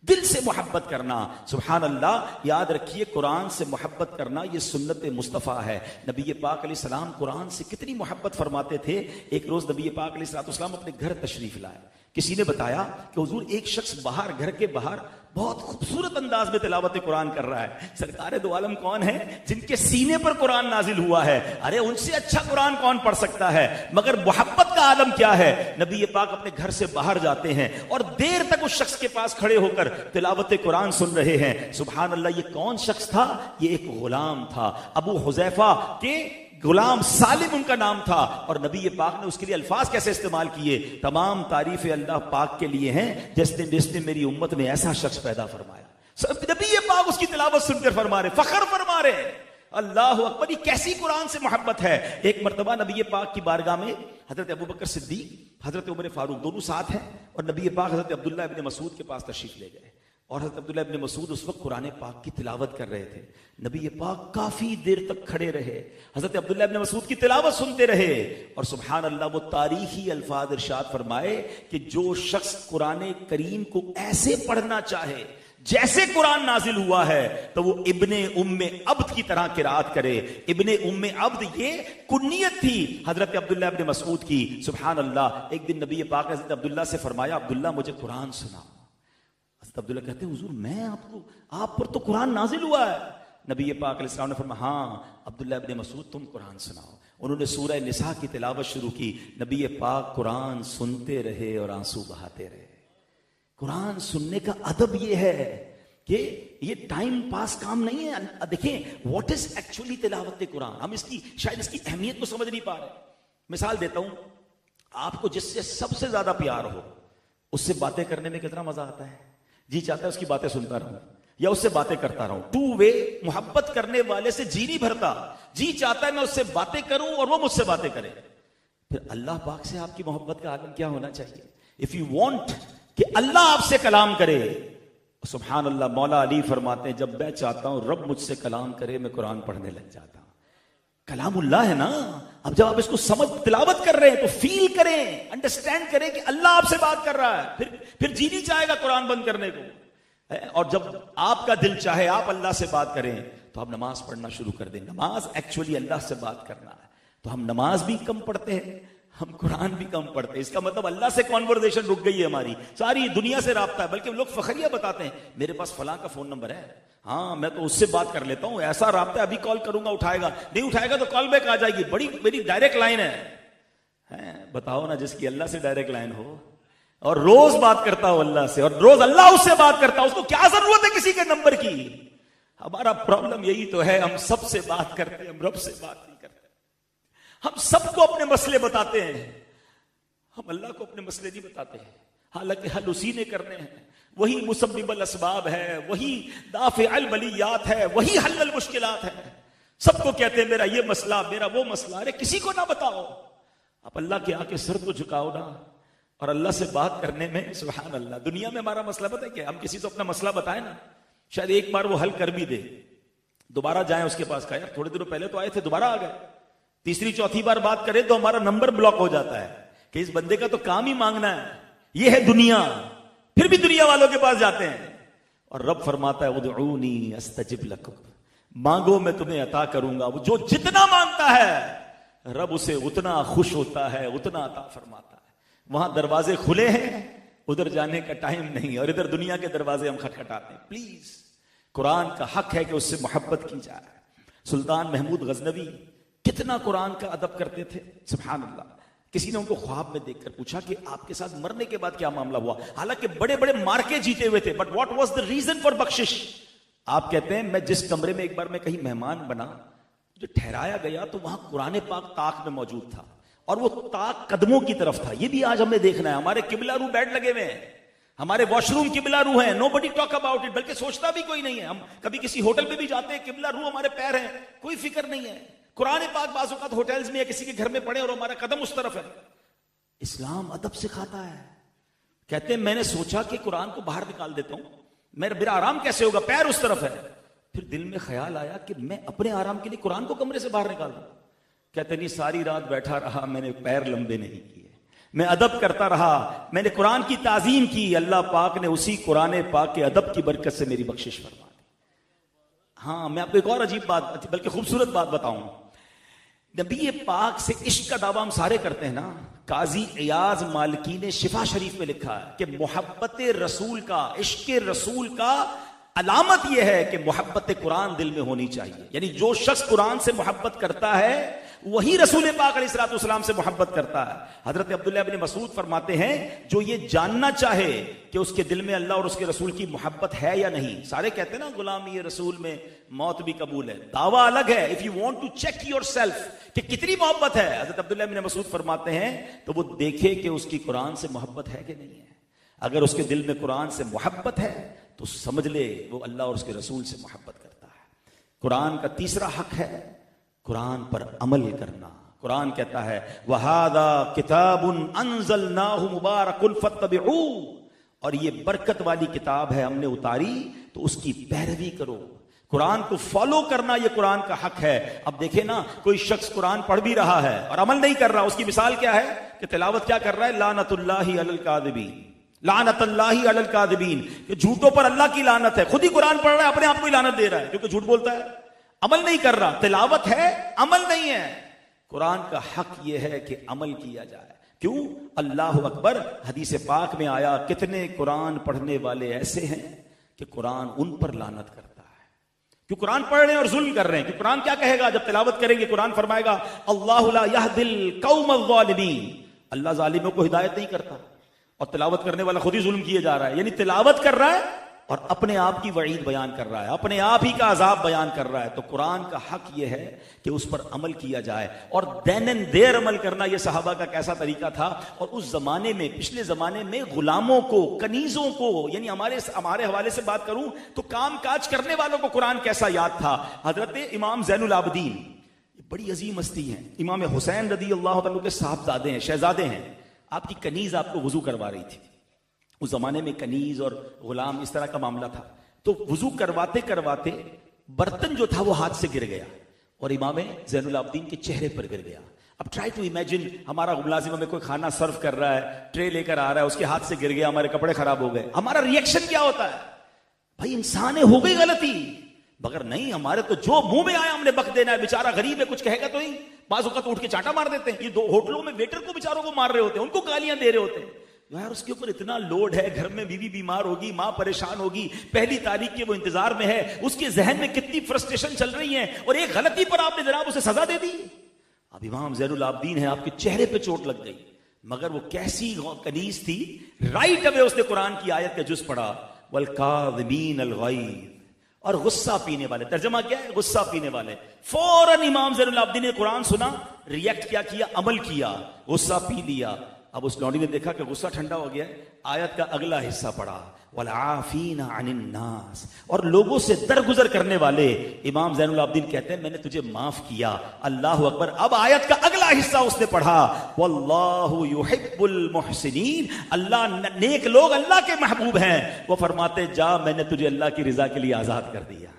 Speaker 1: دل سے محبت کرنا۔ سبحان اللہ، یاد رکھیے قرآن سے محبت کرنا یہ سنت مصطفیٰ ہے۔ نبی پاک علیہ السلام قرآن سے کتنی محبت فرماتے تھے۔ ایک روز نبی پاک علیہ السلام اپنے گھر تشریف لائے، کسی نے بتایا کہ حضور ایک شخص باہر، گھر کے باہر بہت خوبصورت انداز میں تلاوت قرآن کر رہا ہے۔ سرکار دو عالم کون ہے؟ جن کے سینے پر قرآن نازل ہوا ہے، ارے ان سے اچھا قرآن کون پڑھ سکتا ہے؟ مگر محبت کا عالم کیا ہے؟ نبی پاک اپنے گھر سے باہر جاتے ہیں اور دیر تک اس شخص کے پاس کھڑے ہو کر تلاوت قرآن سن رہے ہیں۔ سبحان اللہ، یہ کون شخص تھا؟ یہ ایک غلام تھا، ابو حذیفہ کے غلام سالم ان کا نام تھا۔ اور نبی پاک نے اس کے لیے الفاظ کیسے استعمال کیے؟ تمام تعریفیں اللہ پاک کے لیے ہیں جس نے میری امت میں ایسا شخص پیدا فرمایا۔ نبی پاک اس کی تلاوت سن کر فرما رہے، فخر فرما رہے، اللہ اکبر، یہ کیسی قرآن سے محبت ہے. ایک مرتبہ نبی پاک کی بارگاہ میں حضرت ابوبکر صدیق، حضرت عمر فاروق دونوں ساتھ ہیں، اور نبی پاک حضرت عبداللہ ابن مسعود کے پاس تشریف لے گئے، اور حضرت عبداللہ ابن مسعود اس وقت قرآن پاک کی تلاوت کر رہے تھے. نبی پاک کافی دیر تک کھڑے رہے، حضرت عبداللہ ابن مسعود کی تلاوت سنتے رہے، اور سبحان اللہ وہ تاریخی الفاظ ارشاد فرمائے کہ جو شخص قرآن کریم کو ایسے پڑھنا چاہے جیسے قرآن نازل ہوا ہے تو وہ ابن ام عبد کی طرح قرات کرے. ابن ام عبد یہ کنیت تھی حضرت عبداللہ ابن مسعود کی. سبحان اللہ. ایک دن نبی پاک نے حضرت عبداللہ سے فرمایا عبداللہ مجھے قرآن سناؤ. حضرت عبداللہ کہتے ہیں حضور میں آپ پر تو قرآن نازل ہوا ہے. نبی پاک علیہ السلام نے فرمایا ہاں عبداللہ ابن مسعود تم قرآن سناؤ. انہوں نے سورہ نساء کی تلاوت شروع کی. نبی پاک قرآن سنتے رہے اور آنسو بہاتے رہے. قرآن سننے کا ادب یہ ہے کہ یہ ٹائم پاس کام نہیں ہے. دیکھیں واٹ از ایکچولی تلاوت قرآن. ہم شاید اس کی اہمیت کو سمجھ نہیں پا رہے. مثال دیتا ہوں، آپ کو جس سے سب سے زیادہ پیار ہو اس سے باتیں کرنے میں کتنا مزہ آتا ہے. جی چاہتا ہے اس کی باتیں سنتا رہوں یا اس سے باتیں کرتا رہوں. ٹو وے. محبت کرنے والے سے جی نہیں بھرتا. جی چاہتا ہے میں اس سے باتیں کروں اور وہ مجھ سے باتیں کرے. پھر اللہ پاک سے آپ کی محبت کا عالم کیا ہونا چاہیے. اف یو وانٹ کہ اللہ آپ سے کلام کرے، سبحان اللہ. مولا علی فرماتے ہیں جب میں چاہتا ہوں رب مجھ سے کلام کرے میں قرآن پڑھنے لگ جاتا ہوں. کلام اللہ ہے نا. اب جب آپ اس کو سمجھ تلاوت کر رہے ہیں تو فیل کریں، انڈرسٹینڈ کریں کہ اللہ آپ سے بات کر رہا ہے. پھر جی نہیں چاہے گا قرآن بند کرنے کو. اور جب آپ کا دل چاہے آپ اللہ سے بات کریں تو آپ نماز پڑھنا شروع کر دیں. نماز ایکچولی اللہ سے بات کرنا ہے. تو ہم نماز بھی کم پڑھتے ہیں، ہم قرآن بھی کم پڑھتے ہیں. اس کا مطلب اللہ سے کانورزیشن رک گئی ہے ہماری. ساری دنیا سے رابطہ ہے. بلکہ لوگ فخریہ بتاتے ہیں میرے پاس فلاں کا فون نمبر ہے، ہاں میں تو اس سے بات کر لیتا ہوں. ایسا رابطہ ہے ابھی کال کروں گا اٹھائے گا، نہیں اٹھائے گا تو کال بیک آ جائے گی. بڑی میری ڈائریکٹ لائن ہے. بتاؤ نا جس کی اللہ سے ڈائریکٹ لائن ہو اور روز بات کرتا ہو اللہ سے، اور روز اللہ اس سے بات کرتا ہو، اس کو کیا ضرورت ہے کسی کے نمبر کی. ہمارا پرابلم یہی تو ہے، ہم سب سے بات کرتے ہیں، ہم رب سے بات نہیں کرتے. ہم سب کو اپنے مسئلے بتاتے ہیں، ہم اللہ کو اپنے مسئلے نہیں بتاتے ہیں. حالانکہ حل اسی نے کرنے ہیں. وہی مسبب الاسباب ہے، وہی دافع البلیات ہے، وہی حل المشکلات ہے. سب کو کہتے ہیں میرا یہ مسئلہ، میرا وہ مسئلہ. ارے کسی کو نہ بتاؤ، آپ اللہ کے آ کے سر کو جھکاؤ نا اور اللہ سے بات کرنے میں سبحان اللہ. دنیا میں ہمارا مسئلہ پتہ ہے کیا؟ ہم کسی کو اپنا مسئلہ بتائیں نا، شاید ایک بار وہ حل کر بھی دے، دوبارہ جائیں اس کے پاس، کہا یار تھوڑے دنوں پہلے تو آئے تھے دوبارہ آ گئے. تیسری چوتھی بار بات کرے تو ہمارا نمبر بلاک ہو جاتا ہے کہ اس بندے کا تو کام ہی مانگنا ہے. یہ ہے دنیا. پھر بھی دنیا والوں کے پاس جاتے ہیں. اور رب فرماتا ہے ادعونی استجب لکم، مانگو میں تمہیں عطا کروں گا. وہ جو جتنا مانگتا ہے رب اسے اتنا خوش ہوتا ہے، اتنا عطا فرماتا ہے. وہاں دروازے کھلے ہیں، ادھر جانے کا ٹائم نہیں، اور ادھر دنیا کے دروازے ہم کھٹکھٹاتے ہیں. پلیز قرآن کا حق ہے کہ اس سے محبت کی جائے. سلطان محمود غزنوی کتنا قرآن کا ادب کرتے تھے. سبحان اللہ. کسی نے ان کو خواب میں دیکھ کر پوچھا کہ آپ کے ساتھ مرنے کے بعد کیا معاملہ ہوا. حالانکہ بڑے بڑے مارکے جیتے ہوئے تھے، but what was the reason for بخشش. آپ کہتے ہیں میں جس کمرے میں ایک بار میں کہیں مہمان بنا، جو ٹھہرایا گیا تو وہاں قرآن پاک طاق میں موجود تھا، اور وہ طاق قدموں کی طرف تھا. یہ بھی آج ہمیں دیکھنا ہے. ہمارے قبلہ رو بیڈ لگے ہوئے ہیں، ہمارے واش روم قبلہ رو ہیں. نو بڈی ٹاک اباؤٹ اٹ. بلکہ سوچتا بھی کوئی نہیں ہے. ہم کبھی کسی ہوٹل پہ بھی جاتے ہیں، قبلہ رو ہمارے پیر ہیں، کوئی فکر نہیں ہے. قرآن پاک بعض اوقات ہوٹلز میں یا کسی کے گھر میں پڑے اور ہمارا قدم اس طرف ہے. اسلام ادب سکھاتا ہے. کہتے ہیں میں نے سوچا کہ قرآن کو باہر نکال دیتا ہوں، میرا آرام کیسے ہوگا، پیر اس طرف ہے. پھر دل میں خیال آیا کہ میں اپنے آرام کے لیے قرآن کو کمرے سے باہر نکال دوں. کہتے نہیں ساری رات بیٹھا رہا، میں نے پیر لمبے نہیں کیے، میں ادب کرتا رہا، میں نے قرآن کی تعظیم کی. اللہ پاک نے اسی قرآن پاک کے ادب کی برکت سے میری بخشش فرما دی. ہاں میں آپ کو ایک اور عجیب بات بلکہ خوبصورت بات بتاؤں. نبی پاک سے عشق کا دعویٰ ہم سارے کرتے ہیں نا. قاضی ایاز مالکی نے شفا شریف میں لکھا ہے کہ محبت رسول کا، عشق رسول کا علامت یہ ہے کہ محبت قرآن دل میں ہونی چاہیے. یعنی جو شخص قرآن سے محبت کرتا ہے وہی رسول پاک علیہ الصلوۃ والسلام سے محبت کرتا ہے. حضرت عبداللہ ابن مسعود فرماتے ہیں جو یہ جاننا چاہے کہ اس کے دل میں اللہ اور اس کے رسول کی محبت ہے یا نہیں. سارے کہتے ہیں نا غلامی رسول میں موت بھی قبول ہے، دعویٰ الگ ہے. If you want to check yourself کہ کتنی محبت ہے، حضرت عبداللہ ابن مسعود فرماتے ہیں تو وہ دیکھے کہ اس کی قرآن سے محبت ہے کہ نہیں ہے. اگر اس کے دل میں قرآن سے محبت ہے تو سمجھ لے وہ اللہ اور اس کے رسول سے محبت کرتا ہے. قرآن کا تیسرا حق ہے قرآن پر عمل کرنا. قرآن کہتا ہے وَهَذَا كِتَابٌ أَنزَلْنَاهُ مُبَارَكٌ فَاتَّبِعُوهُ، اور یہ برکت والی کتاب ہے ہم نے اتاری تو اس کی پیروی کرو. قرآن کو فالو کرنا یہ قرآن کا حق ہے. اب دیکھیں نا، کوئی شخص قرآن پڑھ بھی رہا ہے اور عمل نہیں کر رہا، اس کی مثال کیا ہے کہ تلاوت کیا کر رہا ہے؟ لعنت اللہ علی الکاذبین، لعنت اللہ علی الکاذبین، کہ جھوٹوں پر اللہ کی لعنت ہے. خود ہی قرآن پڑھ رہا ہے، اپنے آپ کو ہی لعنت دے رہا ہے کیونکہ جھوٹ بولتا ہے، عمل نہیں کر رہا. تلاوت ہے، عمل نہیں ہے. قرآن کا حق یہ ہے کہ عمل کیا جائے. کیوں؟ اللہ اکبر. حدیث پاک میں آیا کتنے قرآن پڑھنے والے ایسے ہیں کہ قرآن ان پر لعنت کرتا ہے. کیوں؟ قرآن پڑھ رہے ہیں اور ظلم کر رہے ہیں. کہ قرآن کیا کہے گا جب تلاوت کریں گے؟ قرآن فرمائے گا اللہ لا یہدی القوم الظالمین، اللہ ظالموں کو ہدایت نہیں کرتا. اور تلاوت کرنے والا خود ہی ظلم کیے جا رہا ہے. یعنی تلاوت کر رہا ہے اور اپنے آپ کی وعید بیان کر رہا ہے، اپنے آپ ہی کا عذاب بیان کر رہا ہے. تو قرآن کا حق یہ ہے کہ اس پر عمل کیا جائے، اور دین اینڈ دیر عمل کرنا. یہ صحابہ کا کیسا طریقہ تھا. اور اس زمانے میں، پچھلے زمانے میں غلاموں کو، کنیزوں کو، یعنی ہمارے حوالے سے بات کروں تو کام کاج کرنے والوں کو قرآن کیسا یاد تھا. حضرت امام زین العابدین بڑی عظیم ہستی ہیں، امام حسین رضی اللہ عنہ کے صاحبزادے ہیں، شہزادے ہیں. آپ کی کنیز آپ کو وضو کروا رہی تھی. اس زمانے میں کنیز اور غلام اس طرح کا معاملہ تھا. تو وضو کرواتے کرواتے برتن جو تھا وہ ہاتھ سے گر گیا اور امام زین العابدین کے چہرے پر گر گیا. اب ٹرائی ٹو امیجن، ہمارا ملازم ہمیں کوئی کھانا سرو کر رہا ہے، ٹرے لے کر آ رہا ہے، اس کے ہاتھ سے گر گیا، ہمارے کپڑے خراب ہو گئے. ہمارا ریئیکشن کیا ہوتا ہے؟ بھائی انسان ہے، ہو گئی غلطی. مگر نہیں، ہمارے تو جو منہ میں آیا ہم نے بک دینا ہے. بیچارہ غریب ہے، کچھ کہے گا تو ہی. بعض اوقات اٹھ کے چانٹا مار دیتے ہیں. یہ دو ہوٹلوں میں ویٹر کو بیچاروں کو مار رہے ہوتے ہیں، ان کو گالیاں دے رہے ہوتے ہیں. یار اس کے اوپر اتنا لوڈ ہے، گھر میں بیوی بیمار ہوگی، ماں پریشان ہوگی، پہلی تاریخ کے وہ انتظار میں ہے، اس کے ذہن میں کتنی فرسٹریشن چل رہی ہیں، اور ایک غلطی پر آپ نے جناب اسے سزا دے دی. اب امام زین العابدین ہے، آپ کے چہرے پہ چوٹ لگ گئی. مگر وہ کیسی کنیز تھی، رائٹ اوے اس نے قرآن کی آیت کا جز پڑھا والکاظمین الغیظ، اور غصہ پینے والے. ترجمہ کیا ہے؟ غصہ پینے والے. فوراً امام زین العابدین نے قرآن سنا، ریئیکٹ کیا کیا؟ عمل کیا، غصہ پی لیا. اب اس لونڈی نے دیکھا کہ غصہ ٹھنڈا ہو گیا، آیت کا اگلا حصہ پڑھا والعافین عن الناس، اور لوگوں سے درگزر کرنے والے. امام زین العابدین کہتے ہیں میں نے تجھے معاف کیا. اللہ اکبر. اب آیت کا اگلا حصہ اس نے پڑھا واللہ یحب المحسنین، اللہ نیک لوگ اللہ کے محبوب ہیں. وہ فرماتے جا میں نے تجھے اللہ کی رضا کے لیے آزاد کر دیا.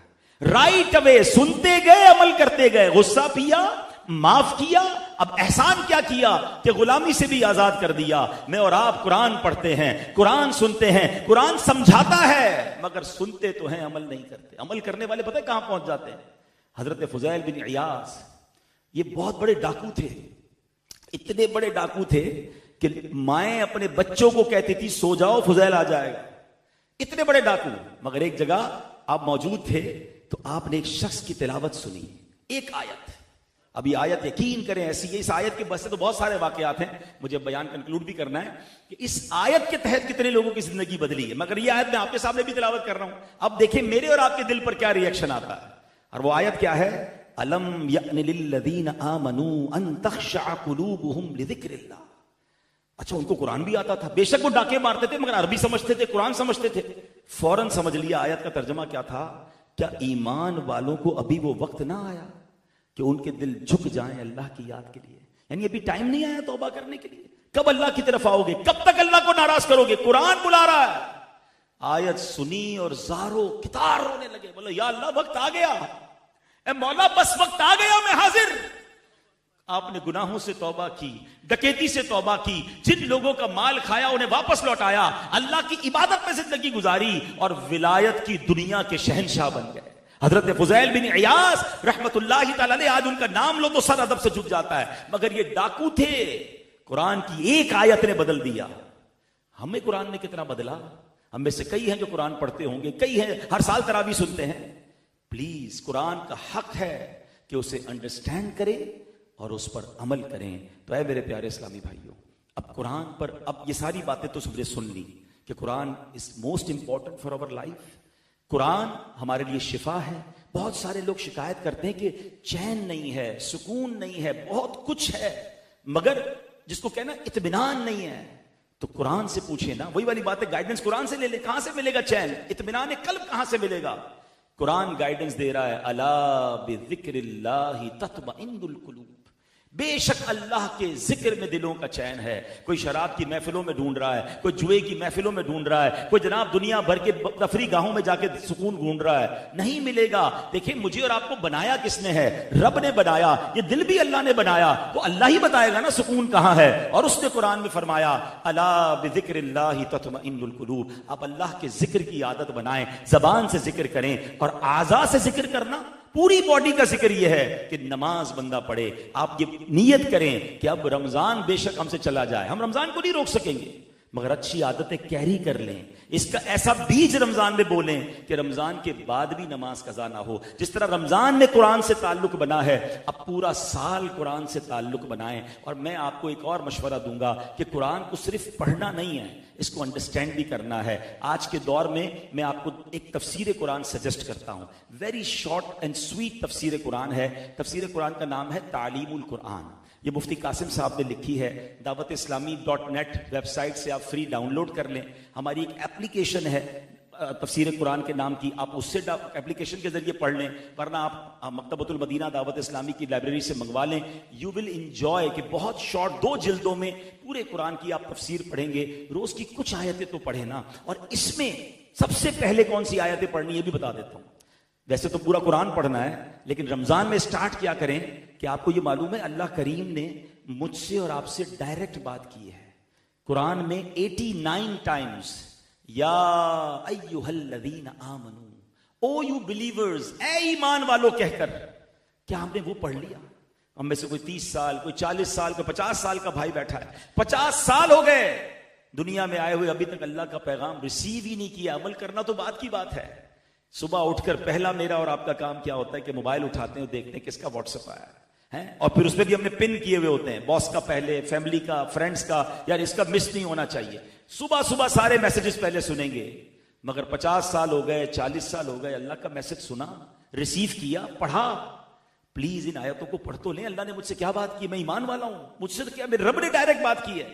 Speaker 1: رائٹ اوے سنتے گئے، عمل کرتے گئے، غصہ پیا، معاف کیا. اب احسان کیا کیا کہ غلامی سے بھی آزاد کر دیا. میں اور آپ قرآن پڑھتے ہیں، قرآن سنتے ہیں، قرآن سمجھاتا ہے، مگر سنتے تو ہیں، عمل نہیں کرتے. عمل کرنے والے پتہ ہے کہاں پہنچ جاتے ہیں؟ حضرت فضیل بن عیاض یہ بہت بڑے ڈاکو تھے. اتنے بڑے ڈاکو تھے کہ مائیں اپنے بچوں کو کہتی تھی سو جاؤ فضیل آ جائے گا. اتنے بڑے ڈاکو. مگر ایک جگہ آپ موجود تھے تو آپ نے ایک شخص کی تلاوت سنی، ایک آیت. اب یہ آیت یقین کریں ایسی ہے، اس آیت کے بس سے تو بہت سارے واقعات ہیں، مجھے بیان کنکلوڈ بھی کرنا ہے کہ اس آیت کے تحت کتنے لوگوں کی زندگی بدلی ہے. مگر یہ آیت میں آپ کے سامنے بھی تلاوت کر رہا ہوں. اب دیکھیں میرے اور آپ کے دل پر کیا ریئیکشن آتا ہے. اور وہ آیت کیا ہے؟ الم یأن للذین آمنوا ان تخشع قلوبهم لذکر اللہ. اچھا ان کو قرآن بھی آتا تھا، بے شک وہ ڈاکے مارتے تھے مگر عربی سمجھتے تھے، قرآن سمجھتے تھے. فوراً سمجھ لیا آیت کا ترجمہ کیا تھا. کیا ایمان والوں کو ابھی وہ وقت نہ آیا کہ ان کے دل جھک جائیں اللہ کی یاد کے لیے؟ یعنی ابھی ٹائم نہیں آیا توبہ کرنے کے لیے. کب اللہ کی طرف آؤ گے؟ کب تک اللہ کو ناراض کرو گے؟ قرآن بلا رہا ہے. آیت سنی اور زارو کتار رونے لگے، بولو یا اللہ وقت آ گیا، اے مولا بس وقت آ گیا، میں حاضر. آپ نے گناہوں سے توبہ کی، ڈکیتی سے توبہ کی، جن لوگوں کا مال کھایا انہیں واپس لوٹایا، اللہ کی عبادت میں زندگی گزاری اور ولایت کی دنیا کے شہنشاہ بن گئے. حضرت فضیل بن عیاض رحمت اللہ تعالی علیہ، آج ان کا نام لو تو سر ادب سے جھک جاتا ہے. مگر یہ ڈاکو تھے، قرآن کی ایک آیت نے بدل دیا. ہمیں قرآن نے کتنا بدلا. ہم میں سے کئی ہیں جو قرآن پڑھتے ہوں گے، کئی ہیں ہر سال تراویح سنتے ہیں. پلیز قرآن کا حق ہے کہ اسے انڈرسٹینڈ کریں اور اس پر عمل کریں. تو اے میرے پیارے اسلامی بھائیوں، اب قرآن پر اب یہ ساری باتیں تو سب نے سن لی کہ Quran is most important for our life. قرآن ہمارے لیے شفا ہے. بہت سارے لوگ شکایت کرتے ہیں کہ چین نہیں ہے، سکون نہیں ہے، بہت کچھ ہے مگر جس کو کہنا اطمینان نہیں ہے. تو قرآن سے پوچھیں نا، وہی والی بات ہے، گائیڈنس قرآن سے لے لے. کہاں سے ملے گا چین؟ اطمینان قلب کہاں سے ملے گا؟ قرآن گائیڈنس دے رہا ہے، الا بذکر اللہ تطمئن القلوب، بے شک اللہ کے ذکر میں دلوں کا چین ہے۔ کوئی شراب کی محفلوں میں ڈھونڈ رہا ہے، کوئی جوئے کی محفلوں میں ڈھونڈ رہا ہے، کوئی جناب دنیا بھر کے تفریح گاہوں میں جا کے سکون ڈھونڈ رہا ہے، نہیں ملے گا۔ دیکھیں مجھے اور آپ کو بنایا کس نے ہے؟ رب نے بنایا، یہ دل بھی اللہ نے بنایا، تو اللہ ہی بتائے گا نا سکون کہاں ہے۔ اور اس نے قرآن میں فرمایا الا بذکر اللہ تطمئن القلوب، آپ اللہ کے ذکر کی عادت بنائیں، زبان سے ذکر کریں، اور اعضاء سے ذکر کرنا، پوری باڈی کا ذکر یہ ہے کہ نماز بندہ پڑھے۔ آپ یہ نیت کریں کہ اب رمضان بے شک ہم سے چلا جائے، ہم رمضان کو نہیں روک سکیں گے، مگر اچھی عادتیں کیری کر لیں، اس کا ایسا بیج رمضان میں بولیں کہ رمضان کے بعد بھی نماز قضا نہ ہو۔ جس طرح رمضان میں قرآن سے تعلق بنا ہے، اب پورا سال قرآن سے تعلق بنائیں۔ اور میں آپ کو ایک اور مشورہ دوں گا کہ قرآن کو صرف پڑھنا نہیں ہے، اس کو انڈرسٹینڈ بھی کرنا ہے۔ آج کے دور میں آپ کو ایک تفسیر قرآن سجیسٹ کرتا ہوں، ویری شارٹ اینڈ سویٹ تفسیر قرآن ہے۔ تفسیر قرآن کا نام ہے تعلیم القرآن، یہ مفتی قاسم صاحب نے لکھی ہے۔ دعوت اسلامی .net ویب سائٹ سے آپ فری ڈاؤن لوڈ کر لیں۔ ہماری ایک اپلیکیشن ہے تفسیر قرآن کے نام کی، آپ اس سے اپلیکیشن کے ذریعے پڑھ لیں، ورنہ آپ مکتبۃ المدینہ دعوت اسلامی کی لائبریری سے منگوا لیں۔ یو ول انجوائے کہ بہت شارٹ 2 جلدوں میں پورے قرآن کی آپ تفسیر پڑھیں گے۔ روز کی کچھ آیتیں تو پڑھیں نا، اور اس میں سب سے پہلے کون سی آیتیں پڑھنی یہ بھی بتا دیتا ہوں۔ ویسے تو پورا قرآن پڑھنا ہے، لیکن رمضان میں سٹارٹ کیا کریں کہ آپ کو یہ معلوم ہے اللہ کریم نے مجھ سے اور آپ سے ڈائریکٹ بات کی ہے۔ قرآن میں 89 ٹائمز یا ایھا الذین آمنو، او یو بلیورز، اے ایمان والو کہہ کر، کیا ہم نے وہ پڑھ لیا؟ ہم میں سے کوئی 30 سال، کوئی 40 سال، کوئی 50 سال کا بھائی بیٹھا ہے، 50 سال ہو گئے دنیا میں آئے ہوئے، ابھی تک اللہ کا پیغام ریسیو ہی نہیں کیا۔ عمل کرنا تو بات کی بات ہے۔ صبح اٹھ کر پہلا میرا اور آپ کا کام کیا ہوتا ہے کہ موبائل اٹھاتے ہیں اور دیکھتے ہیں کس کا واٹس ایپ آیا ہے، اور پھر اس پہ بھی ہم نے پن کیے ہوئے ہوتے ہیں، باس کا پہلے، فیملی کا، فرینڈس کا، یار اس کا مس نہیں ہونا چاہیے۔ صبح صبح سارے میسیجز پہلے سنیں گے، مگر 50 سال ہو گئے، 40 سال ہو گئے، اللہ کا میسج سنا، ریسیو کیا، پڑھا؟ پلیز ان آیتوں کو پڑھ تو لیں۔ اللہ نے مجھ سے کیا بات کی؟ میں ایمان والا ہوں، مجھ سے تو کیا، میرے رب نے ڈائریکٹ بات کی ہے۔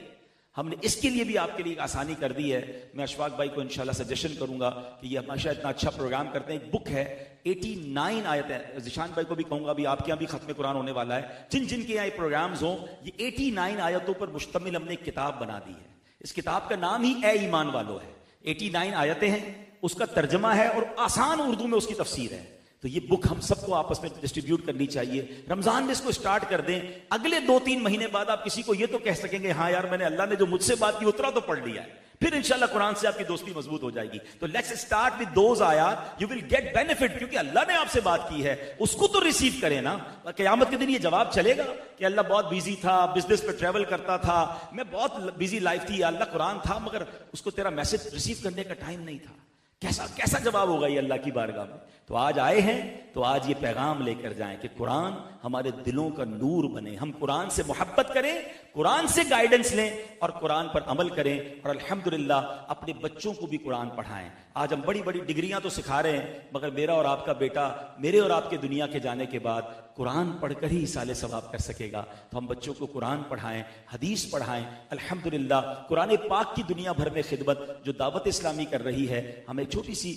Speaker 1: ہم نے اس کے لیے بھی آپ کے لیے ایک آسانی کر دی ہے۔ میں اشفاق بھائی کو انشاءاللہ سجیشن کروں گا کہ یہ ہمیشہ اتنا اچھا پروگرام کرتے ہیں، ایک بک ہے 89 آیتیں، ذیشان بھائی کو بھی کہوں گا بھی آپ کے یہاں بھی ختم قرآن ہونے والا ہے، جن کے یہاں یہ پروگرامز ہوں، یہ 89 آیتوں پر مشتمل ہم نے ایک کتاب بنا دی ہے۔ اس کتاب کا نام ہی اے ایمان والو ہے۔ 89 آیتیں ہیں، اس کا ترجمہ ہے اور آسان اردو میں اس کی تفسیر ہے۔ تو یہ بک ہم سب کو آپس میں ڈسٹریبیوٹ کرنی چاہیے۔ رمضان میں اس کو سٹارٹ کر دیں، اگلے 2-3 مہینے بعد آپ کسی کو یہ تو کہہ سکیں گے ہاں یار میں نے اللہ نے جو مجھ سے بات کی اتنا تو پڑھ لیا ہے، پھر انشاءاللہ قرآن سے آپ کی دوستی مضبوط ہو جائے گی۔ تو لیٹس اسٹارٹ ود دوز آیات، یو ول گیٹ بینیفٹ، کیونکہ اللہ نے آپ سے بات کی ہے، اس کو تو ریسیو کریں نا۔ قیامت کے دن یہ جواب چلے گا کہ اللہ بہت بیزی تھا، بزنس پہ ٹریول کرتا تھا، میں بہت بیزی لائف تھی، یا اللہ قرآن تھا مگر اس کو تیرا میسج ریسیو کرنے کا ٹائم نہیں تھا۔ کیسا جواب ہوگا یہ اللہ کی بارگاہ میں؟ تو آج آئے ہیں تو آج یہ پیغام لے کر جائیں کہ قرآن ہمارے دلوں کا نور بنے، ہم قرآن سے محبت کریں، قرآن سے گائیڈنس لیں اور قرآن پر عمل کریں، اور الحمدللہ اپنے بچوں کو بھی قرآن پڑھائیں۔ آج ہم بڑی بڑی ڈگریاں تو سکھا رہے ہیں، مگر میرا اور آپ کا بیٹا میرے اور آپ کے دنیا کے جانے کے بعد قرآن پڑھ کر ہی اصالِ ثواب کر سکے گا۔ تو ہم بچوں کو قرآن پڑھائیں، حدیث پڑھائیں۔ الحمدللہ قرآن پاک کی دنیا بھر میں خدمت جو دعوت اسلامی کر رہی ہے، ہمیں چھوٹی سی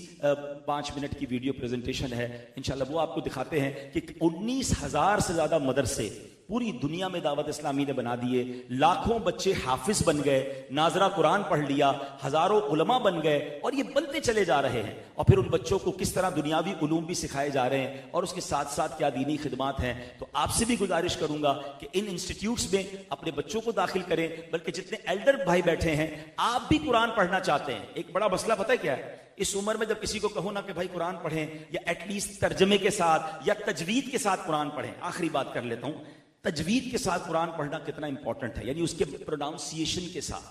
Speaker 1: 5 منٹ کی ویڈیو پریزنٹیشن ہے، انشاءاللہ وہ آپ کو دکھاتے ہیں کہ 19,000 سے زیادہ مدرسے پوری دنیا میں دعوت اسلامی نے بنا دیے، لاکھوں بچے حافظ بن گئے، ناظرہ قرآن پڑھ لیا، ہزاروں علماء بن گئے، اور یہ بنتے چلے جا رہے ہیں۔ اور پھر ان بچوں کو کس طرح دنیاوی علوم بھی سکھائے جا رہے ہیں، اور اس کے ساتھ ساتھ کیا دینی خدمات ہیں۔ تو آپ سے بھی گزارش کروں گا کہ ان انسٹیٹیوٹس میں اپنے بچوں کو داخل کریں، بلکہ جتنے ایلڈر بھائی بیٹھے ہیں آپ بھی قرآن پڑھنا چاہتے ہیں۔ ایک بڑا مسئلہ پتہ ہے کیا ہے؟ اس عمر میں جب کسی کو کہو نا کہ بھائی قرآن پڑھیں، یا ایٹ لیسٹ ترجمے کے ساتھ یا تجوید کے ساتھ قرآن پڑھیں۔ آخری بات کر لیتا ہوں، تجوید کے ساتھ قرآن پڑھنا کتنا امپورٹنٹ ہے، یعنی اس کے پروناؤنسیشن کے ساتھ۔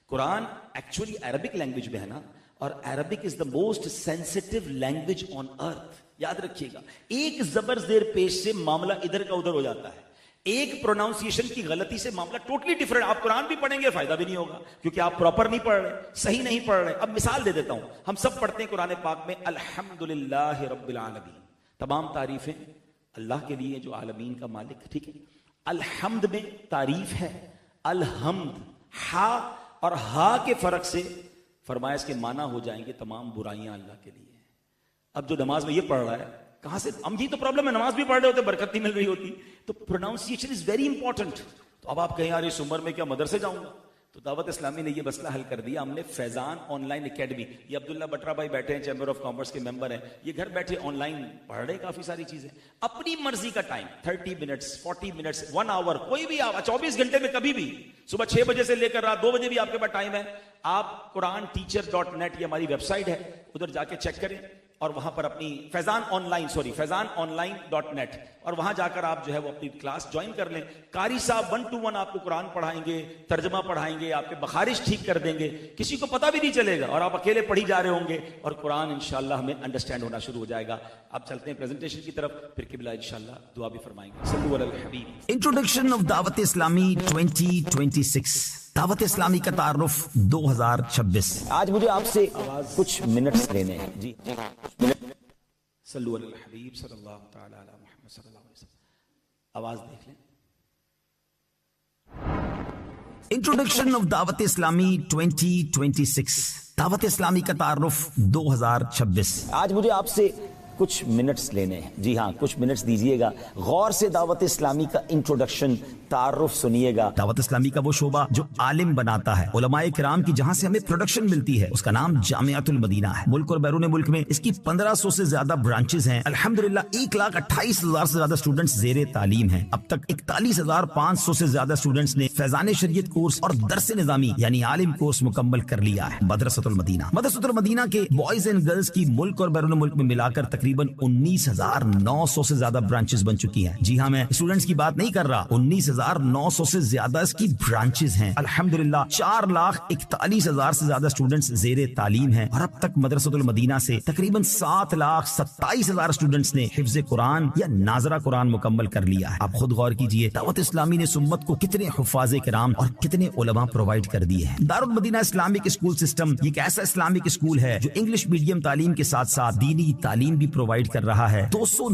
Speaker 1: قرآن ایکچولی عربک لینگویج میں ہے نا، اور Arabic is the most sensitive language on earth, یاد رکھیے گا۔ ایک زبر زیر پیش سے معاملہ ادھر کا ادھر ہو جاتا ہے، ایک پروناؤنسیشن کی غلطی سے معاملہ ٹوٹلی ڈفرنٹ۔ آپ قرآن بھی پڑھیں گے فائدہ بھی نہیں ہوگا، کیونکہ آپ پراپر نہیں پڑھ رہے، صحیح نہیں پڑھ رہے۔ اب مثال دے دیتا ہوں، ہم سب پڑھتے ہیں قرآن پاک میں الحمدللہ رب العالمین، تمام تعریفیں اللہ کے لیے جو عالمین کا مالک، ٹھیک ہے۔ الحمد میں تعریف ہے، الحمد ہا اور ہا کے فرق سے فرمایا اس کے معنی ہو جائیں گے تمام برائیاں اللہ کے لیے۔ اب جو نماز میں یہ پڑھ رہا ہے کہاں سے, ہم یہ تو پرابلم ہے, نماز بھی پڑھ رہے ہوتے برکت نہیں مل رہی ہوتی. تو پروناؤنسیشن از ویری امپورٹنٹ. تو اب آپ کہیں یار اس عمر میں کیا مدرسے جاؤں گا, تو دعوت اسلامی نے یہ مسئلہ حل کر دیا. ہم نے فیضان آن لائن اکیڈمی, یہ عبداللہ بٹرا بھائی بیٹھے ہیں, چیمبر آف کامرس کے ممبر ہیں, یہ گھر بیٹھے آن لائن پڑھ رہے کافی ساری چیزیں اپنی مرضی کا ٹائم, 30 منٹس 40 منٹس 1 آور, کوئی بھی آپ 24 گھنٹے میں کبھی بھی, صبح 6 بجے سے لے کر رات 2 بجے بھی آپ کے پاس ٹائم ہے. آپ QuranTeacher.net یہ ہماری ویب سائٹ ہے, ادھر جا کے چیک کریں اور وہاں پر اپنی فیضان آن لائن.net اور وہاں جا کر آپ جو ہے وہ اپنی کلاس جوائن کر لیں. قاری صاحب 1 to 1 آپ کو قرآن پڑھائیں گے, ترجمہ پڑھائیں گے, آپ کے بخارش ٹھیک کر دیں گے, کسی کو پتہ بھی نہیں چلے گا اور آپ اکیلے پڑھی جا رہے ہوں گے اور قرآن انشاءاللہ ہمیں انڈرسٹینڈ ہونا شروع ہو جائے گا. آپ چلتے ہیں پریزنٹیشن کی طرف, پھر قبلہ انشاءاللہ دعا بھی فرمائیں گے. صلو علی الحبیب.
Speaker 2: انٹروڈکشن آف دعوت اسلامی 2026, دعوت اسلامی کا تعارف 2026.
Speaker 1: آج مجھے آپ سے کچھ منٹس لینے ہیں. جی صلو علی الحبیب صلی اللہ تعالی علی محمد صلی اللہ علیہ وسلم. آواز دیکھ لیں.
Speaker 2: انٹروڈکشن آف دعوت اسلامی 2026, دعوت اسلامی کا تعارف 2026.
Speaker 1: آج مجھے آپ سے کچھ منٹس لینے ہیں. جی ہاں, کچھ منٹس دیجئے گا, غور سے دعوت اسلامی کا انٹروڈکشن تعارف سنیے گا.
Speaker 2: دعوت اسلامی کا وہ شعبہ جو عالم بناتا ہے, علماء کرام کی جہاں سے ہمیں پروڈکشن ملتی ہے, اس کا نام جامعۃ المدینہ ہے. ملک اور بیرون ملک میں اس کی 1500 سے زیادہ برانچز ہیں. الحمدللہ 1,28,000 سے زیادہ اسٹوڈنٹس زیر تعلیم ہیں. اب تک 41,500 سے زیادہ اسٹوڈنٹس نے فیضان شریعت کورس اور درس نظامی یعنی عالم کورس مکمل کر لیا ہے. مدرسۃ المدینہ کے بوائز اینڈ گرلز کی ملک اور بیرون ملک میں ملا کر تقریباً 19,900 سے زیادہ برانچز بن چکی ہیں. جی ہاں, میں اسٹوڈنٹس کی بات نہیں کر رہا, 19,900 سے زیادہ اس کی برانچز ہیں. الحمدللہ 4,41,000 سے زیادہ اسٹوڈنٹس زیر تعلیم ہیں اور اب تک مدرسۃ المدینہ سے تقریباً 7,27,000 اسٹوڈنٹس نے حفظ قرآن یا ناظرہ قرآن مکمل کر لیا ہے. آپ خود غور کیجئے دعوت اسلامی نے امت کو کتنے حفاظ کرام اور کتنے علماء پرووائڈ کر دیے ہیں. دارالمدینہ اسلامک اسکول سسٹم یہ ایک ایسا اسلامک اسکول ہے جو انگلش میڈیم تعلیم کے ساتھ ساتھ دینی تعلیم بھی پرووائڈ کر رہا ہے. 200